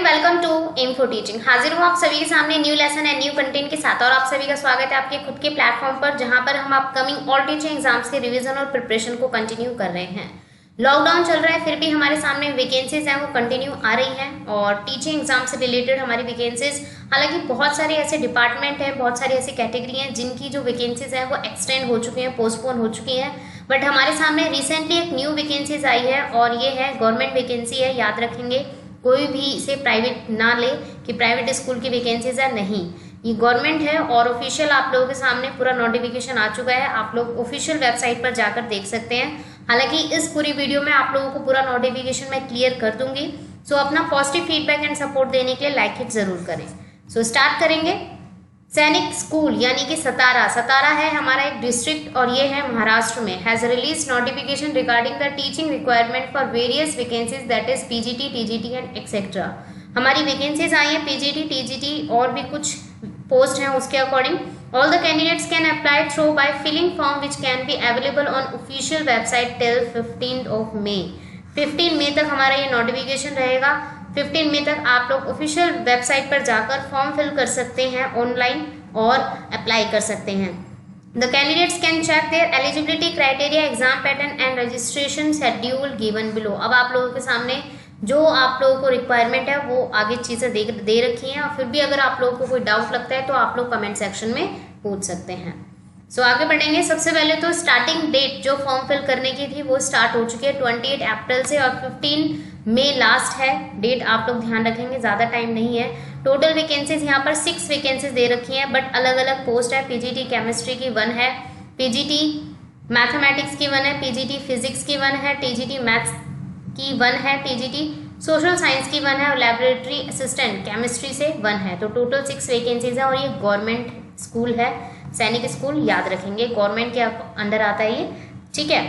Welcome to info teaching. हाजिर हूँ आप सभी के सामने new lesson and new content के साथ और आप सभी का स्वागत है आपके खुद के प्लेटफॉर्म पर, जहां पर हम अपकमिंग ऑल टीचिंग एग्जाम्स के रिवीजन और प्रिपरेशन को कंटिन्यू कर रहे हैं। लॉकडाउन चल रहा है, फिर भी हमारे सामने वैकेंसीज हैं वो कंटिन्यू आ रही हैं और टीचिंग एग्जाम से रिलेटेड हमारी वैकेंसीज, हालांकि बहुत सारे ऐसे डिपार्टमेंट हैं, बहुत सारी ऐसी कैटेगरी हैं जिनकी जो वैकेंसीज हैं वो एक्सटेंड हो चुकी हैं, पोस्टपोन हो चुकी हैं। बट हमारे सामने रिसेंटली एक न्यू वैकेंसीज आई है और ये है गवर्नमेंट वैकेंसी है। याद रखेंगे, कोई भी इसे प्राइवेट ना ले कि प्राइवेट स्कूल की वैकेंसीज है, नहीं, ये गवर्नमेंट है और ऑफिशियल आप लोगों के सामने पूरा नोटिफिकेशन आ चुका है। आप लोग ऑफिशियल वेबसाइट पर जाकर देख सकते हैं। हालांकि इस पूरी वीडियो में आप लोगों को पूरा नोटिफिकेशन मैं क्लियर कर दूंगी। सो अपना पॉजिटिव फीडबैक एंड सपोर्ट देने के लिए लाइक हिट जरूर करें। सो स्टार्ट करेंगे। सैनिक स्कूल यानी कि सतारा है हमारा एक डिस्ट्रिक्ट और ये है महाराष्ट्र में, has release notification regarding the teaching requirement for various vacancies that is PGT, TGT and etcetera. हमारी वैकेंसीज आई हैं पीजीटी, टीजीटी और भी कुछ पोस्ट हैं उसके अकॉर्डिंग। All the candidates can apply through by filling form which can be available on official website till 15 May. 15 मई तक हमारा ये नोटिफिकेशन रहेगा। 15 मई तक आप लोग ऑफिशियल वेबसाइट पर जाकर फॉर्म फिल कर सकते हैं ऑनलाइन और अप्लाई कर सकते हैं। The candidates can check their eligibility criteria, exam pattern and registration schedule given below. अब आप लोगों के सामने जो आप लोगों को रिक्वायरमेंट है वो आगे चीज़ें दे रखी हैं और फिर भी अगर आप लोगों को कोई डाउट लगता है तो आप लोग कमेंट सेक्शन में पूछ सकते हैं। सो आगे बढ़ेंगे। सबसे पहले तो स्टार्टिंग डेट जो फॉर्म फिल करने की थी वो स्टार्ट हो चुकी है 28 अप्रैल से और 15 मई लास्ट है डेट। आप लोग ध्यान रखेंगे, ज़्यादा टाइम नहीं है। टोटल वैकेंसीज यहाँ पर 6 वैकेंसीज दे रखी हैं बट अलग अलग पोस्ट है। पीजीटी केमिस्ट्री की 1 है, पीजीटी मैथमेटिक्स की 1 है, पीजीटी फिजिक्स की 1 है, टीजीटी मैथ्स की 1 है, पीजीटी सोशल साइंस की 1 है और लैबोरेटरी असिस्टेंट केमिस्ट्री से 1 है। तो टोटल 6 वैकेंसीज है और ये गवर्नमेंट स्कूल है, सैनिक स्कूल। याद रखेंगे गवर्नमेंट के अंडर आता है ये, ठीक है।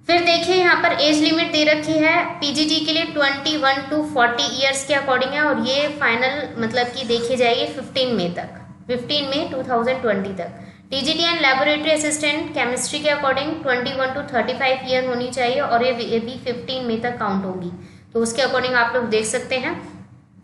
फिर देखिए यहाँ पर एज लिमिट दे रखी है पीजीटी के लिए 21 to 40 ईयर्स के अकॉर्डिंग है और ये फाइनल मतलब कि देखी जाएगी 15 मई तक, 15 मई 2020 तक। TGT and laboratory assistant chemistry के अकॉर्डिंग 21 to 35 ईयर होनी चाहिए और ये भी 15 मई तक काउंट होगी, तो उसके अकॉर्डिंग आप लोग देख सकते हैं।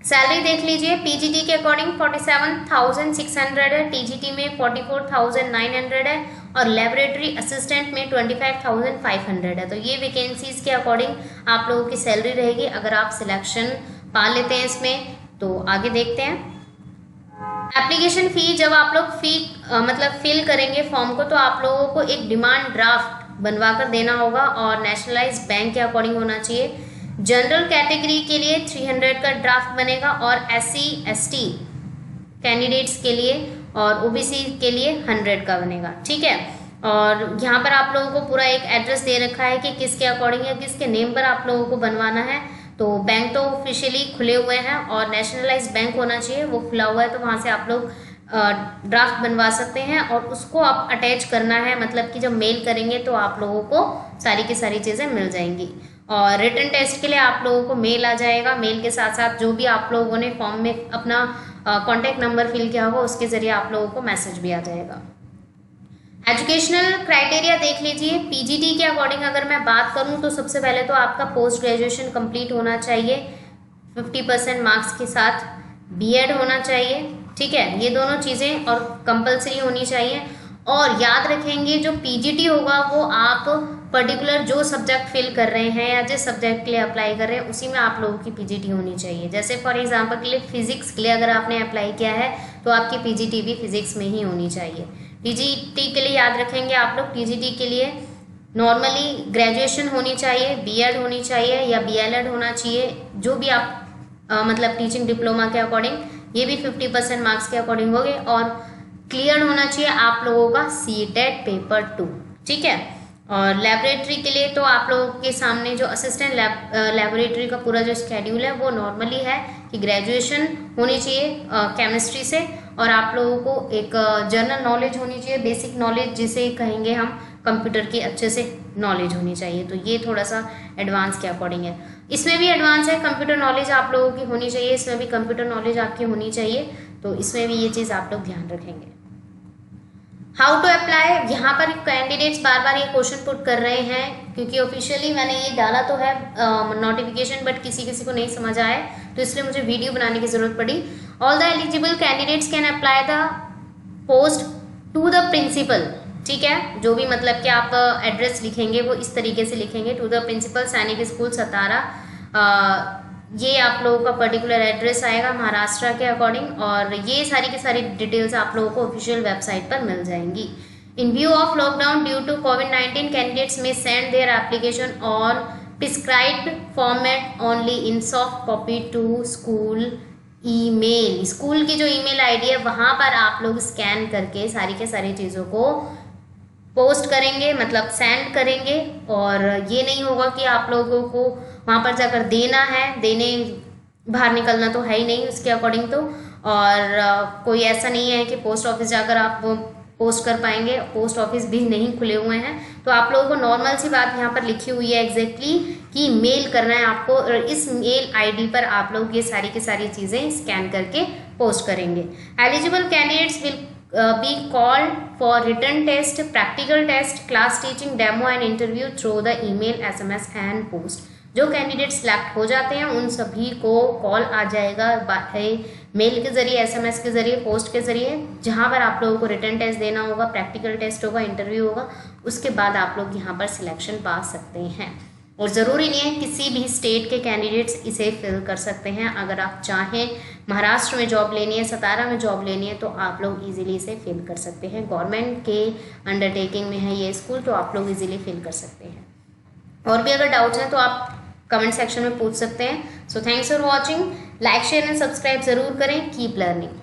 सैलरी देख लीजिए, पीजीटी के अकॉर्डिंग 47,600 है, टीजीटी में 44,900 है और लेबोरेटरी असिस्टेंट में 25,500 है। तो ये वैकेंसीज के अकॉर्डिंग आप लोगों की सैलरी रहेगी अगर आप सिलेक्शन पा लेते हैं इसमें। तो आगे देखते हैं। एप्लीकेशन फ़ी, जब आप लोग मतलब फिल करेंगे फॉर्म को तो आप लोगों को एक डिमांड ड्राफ्ट बनवा कर देना होगा और नेशनलाइज बैंक के अकॉर्डिंग होना चाहिए। जनरल कैटेगरी के लिए 300 का ड्राफ्ट बनेगा और SC ST कैंडिडेट्स के लिए और OBC के लिए 100 का बनेगा, ठीक है। और यहाँ पर आप लोगों को पूरा एक एड्रेस दे रखा है कि किसके अकॉर्डिंग या किसके नेम पर आप लोगों को बनवाना है। तो बैंक तो ऑफिशियली खुले हुए हैं और नेशनलाइज बैंक होना चाहिए, वो खुला हुआ है, तो वहाँ से आप लोग ड्राफ्ट बनवा सकते हैं और उसको आप अटैच करना है, मतलब कि जब मेल करेंगे तो आप लोगों को सारी की सारी चीज़ें मिल जाएंगी। और रिटन टेस्ट के लिए आप लोगों को मेल आ जाएगा, मेल के साथ साथ जो भी आप लोगों ने फॉर्म में अपना कॉन्टैक्ट नंबर फिल किया होगा उसके ज़रिए आप लोगों को मैसेज भी आ जाएगा। एजुकेशनल क्राइटेरिया देख लीजिए। पीजीटी के अकॉर्डिंग अगर मैं बात करूं तो सबसे पहले तो आपका पोस्ट ग्रेजुएशन कंप्लीट होना चाहिए 50% मार्क्स के साथ, बीएड होना चाहिए, ठीक है, ये दोनों चीज़ें और कंपलसरी होनी चाहिए। और याद रखेंगे जो पीजीटी होगा वो आप पर्टिकुलर जो सब्जेक्ट फिल कर रहे हैं या जिस सब्जेक्ट के लिए अप्लाई कर रहे हैं उसी में आप लोगों की पीजीटी होनी चाहिए। जैसे फॉर एग्जांपल के लिए फिजिक्स के लिए अगर आपने अप्लाई किया है तो आपकी पीजीटी भी फिजिक्स में ही होनी चाहिए। टीजीटी के लिए याद रखेंगे आप लोग, टीजीटी के लिए नॉर्मली ग्रेजुएशन होनी चाहिए, बीएड होनी चाहिए या बीएलएड होना चाहिए, जो भी आप मतलब टीचिंग डिप्लोमा के अकॉर्डिंग, ये भी 50% मार्क्स के अकॉर्डिंग होंगे और क्लियर होना चाहिए आप लोगों का सीटेट पेपर 2, ठीक है। और लेबोरेटरी के लिए तो आप लोगों के सामने जो असिस्टेंट लेबोरेटरी का पूरा जो स्केड्यूल है वो नॉर्मली है कि ग्रेजुएशन होनी चाहिए केमिस्ट्री से और आप लोगों को एक जनरल नॉलेज होनी चाहिए, बेसिक नॉलेज जिसे कहेंगे हम, कंप्यूटर की अच्छे से नॉलेज होनी चाहिए। तो ये थोड़ा सा एडवांस के अकॉर्डिंग है। इसमें भी एडवांस है, कंप्यूटर नॉलेज आप लोगों की होनी चाहिए, इसमें भी कंप्यूटर नॉलेज आपकी होनी चाहिए, तो इसमें भी ये चीज़ आप लोग ध्यान रखेंगे। हाउ टू अप्लाई, यहाँ पर कैंडिडेट्स बार बार ये क्वेश्चन पुट कर रहे हैं क्योंकि ऑफिशियली मैंने ये डाला तो है नोटिफिकेशन, बट किसी किसी को नहीं समझ आया, तो इसलिए मुझे वीडियो बनाने की ज़रूरत पड़ी। All the eligible candidates can apply the post to the principal, ठीक है। जो भी मतलब कि आप एड्रेस लिखेंगे वो इस तरीके से लिखेंगे, टू द प्रिंसिपल सैनिक स्कूल सतारा। ये आप लोगों का पर्टिकुलर एड्रेस आएगा महाराष्ट्र के अकॉर्डिंग, और ये सारी की सारी डिटेल्स आप लोगों को ऑफिशियल वेबसाइट पर मिल जाएंगी। In view of lockdown due to कोविड-19 candidates may send their application on prescribed format only in soft copy to school email. School की जो ईमेल आईडी है वहां पर आप लोग स्कैन करके सारी के सारी चीज़ों को पोस्ट करेंगे, मतलब सेंड करेंगे। और ये नहीं होगा कि आप लोगों को वहाँ पर जाकर देना है, देने बाहर निकलना तो है ही नहीं उसके अकॉर्डिंग तो। और कोई ऐसा नहीं है कि पोस्ट ऑफिस जाकर आप पोस्ट कर पाएंगे, पोस्ट ऑफिस भी नहीं खुले हुए हैं। तो आप लोगों को नॉर्मल सी बात यहाँ पर लिखी हुई है एग्जैक्टली कि मेल करना है आपको, और इस मेल आईडी पर आप लोग ये सारी की सारी चीज़ें स्कैन करके पोस्ट करेंगे। Eligible candidates will be called for written test, practical test, class teaching demo and interview through the email, SMS and post। जो कैंडिडेट सिलेक्ट हो जाते हैं उन सभी को कॉल आ जाएगा मेल के जरिए, SMS के जरिए, पोस्ट के जरिए, जहां पर आप लोगों को रिटर्न टेस्ट देना होगा, प्रैक्टिकल टेस्ट होगा, इंटरव्यू होगा। उसके बाद आप लोग यहाँ पर सिलेक्शन पा सकते हैं। और ज़रूरी नहीं है किसी भी स्टेट के कैंडिडेट्स इसे फिल कर सकते हैं। अगर आप चाहें महाराष्ट्र में जॉब लेनी है, सतारा में जॉब लेनी है, तो आप लोग इजीली इसे फिल कर सकते हैं। गवर्नमेंट के अंडरटेकिंग में है ये स्कूल, तो आप लोग इजीली फिल कर सकते हैं। और भी अगर डाउट्स हैं तो आप कमेंट सेक्शन में पूछ सकते हैं। So thanks for watching. Like, share and subscribe ज़रूर करें। Keep learning.